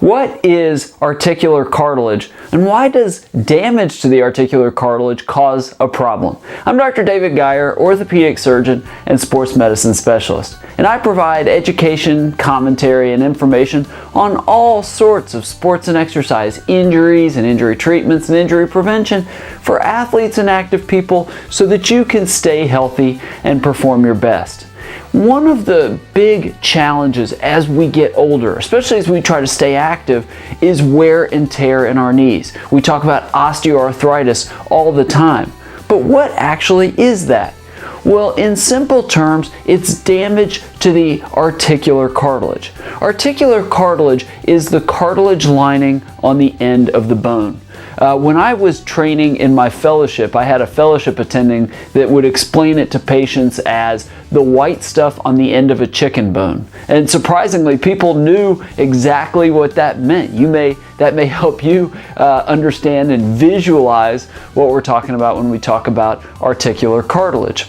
What is articular cartilage, and why does damage to the articular cartilage cause a problem? I'm Dr. David Geyer, orthopedic surgeon and sports medicine specialist, and I provide education, commentary, and information on all sorts of sports and exercise injuries and injury treatments and injury prevention for athletes and active people so that you can stay healthy and perform your best. One of the big challenges as we get older, especially as we try to stay active, is wear and tear in our knees. We talk about osteoarthritis all the time. But what actually is that? Well, in simple terms, it's damage to the articular cartilage. Articular cartilage is the cartilage lining on the end of the bone. When I was training in my fellowship, I had a fellowship attending that would explain it to patients as the white stuff on the end of a chicken bone. And surprisingly, people knew exactly what that meant. That may help you understand and visualize what we're talking about when we talk about articular cartilage.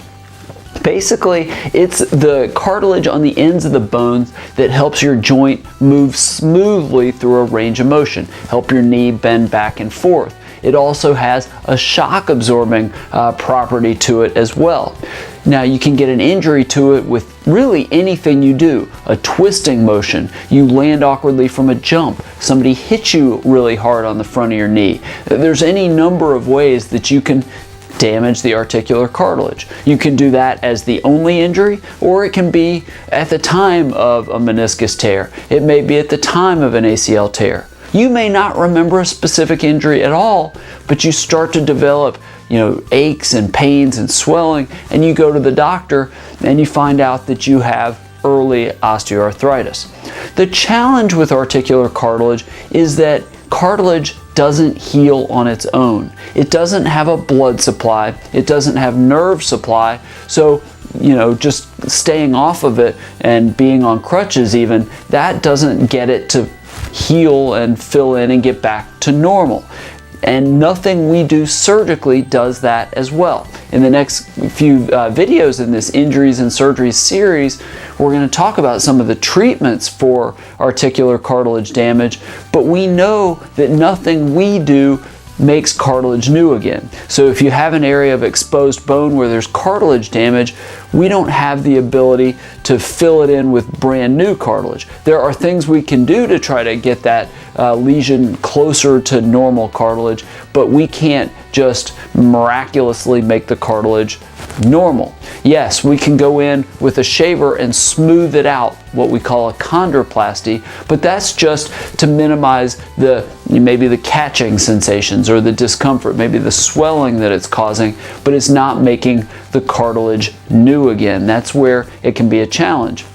Basically, it's the cartilage on the ends of the bones that helps your joint move smoothly through a range of motion, help your knee bend back and forth. It also has a shock absorbing property to it as well. Now, you can get an injury to it with really anything you do. A twisting motion, you land awkwardly from a jump, somebody hits you really hard on the front of your knee. There's any number of ways that you can damage the articular cartilage. You can do that as the only injury, or it can be at the time of a meniscus tear. It may be at the time of an ACL tear. You may not remember a specific injury at all, but you start to develop aches and pains and swelling, and you go to the doctor and you find out that you have early osteoarthritis. The challenge with articular cartilage is that cartilage doesn't heal on its own. It doesn't have a blood supply. It doesn't have nerve supply. So, just staying off of it and being on crutches even, that doesn't get it to heal and fill in and get back to normal. And nothing we do surgically does that as well. In the next few videos in this Injuries and Surgeries series, we're going to talk about some of the treatments for articular cartilage damage, but we know that nothing we do makes cartilage new again. So if you have an area of exposed bone where there's cartilage damage, we don't have the ability to fill it in with brand new cartilage. There are things we can do to try to get that lesion closer to normal cartilage, but we can't just miraculously make the cartilage normal. Yes, we can go in with a shaver and smooth it out, what we call a chondroplasty, but that's just to minimize maybe the catching sensations or the discomfort, maybe the swelling that it's causing, but it's not making the cartilage new again. That's where it can be a challenge.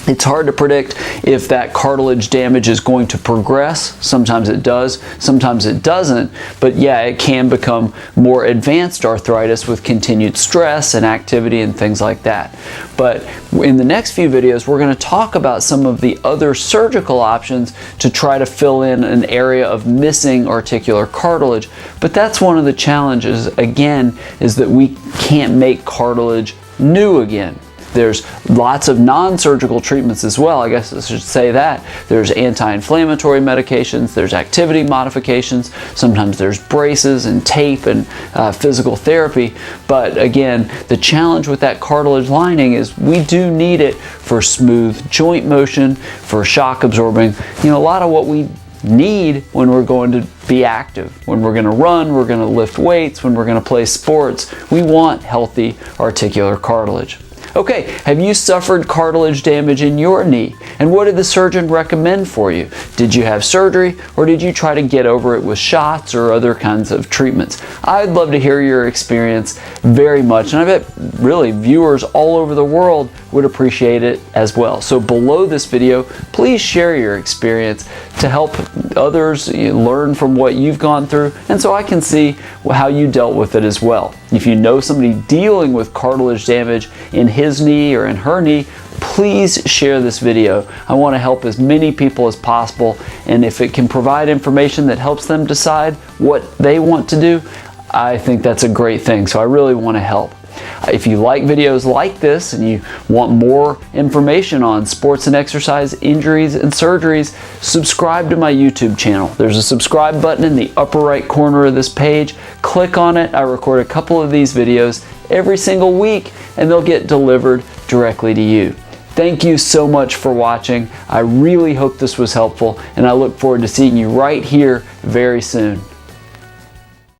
It's hard to predict if that cartilage damage is going to progress. Sometimes it does, sometimes it doesn't, but yeah, it can become more advanced arthritis with continued stress and activity and things like that. But in the next few videos, we're going to talk about some of the other surgical options to try to fill in an area of missing articular cartilage. But that's one of the challenges, again, is that we can't make cartilage new again. There's lots of non-surgical treatments as well. I guess I should say that. There's anti-inflammatory medications, there's activity modifications, sometimes there's braces and tape and physical therapy. But again, the challenge with that cartilage lining is we do need it for smooth joint motion, for shock absorbing. A lot of what we need when we're going to be active, when we're going to run, we're going to lift weights, when we're going to play sports, we want healthy articular cartilage. Okay, have you suffered cartilage damage in your knee? And what did the surgeon recommend for you? Did you have surgery, or did you try to get over it with shots or other kinds of treatments? I'd love to hear your experience very much, and I bet really viewers all over the world would appreciate it as well. So below this video, please share your experience to help others learn from what you've gone through, and so I can see how you dealt with it as well. If you know somebody dealing with cartilage damage in his knee or in her knee, please share this video. I want to help as many people as possible, and if it can provide information that helps them decide what they want to do, I think that's a great thing. So I really want to help. If you like videos like this and you want more information on sports and exercise injuries and surgeries, subscribe to my YouTube channel. There's a subscribe button in the upper right corner of this page. Click on it. I record a couple of these videos every single week and they'll get delivered directly to you. Thank you so much for watching. I really hope this was helpful and I look forward to seeing you right here very soon.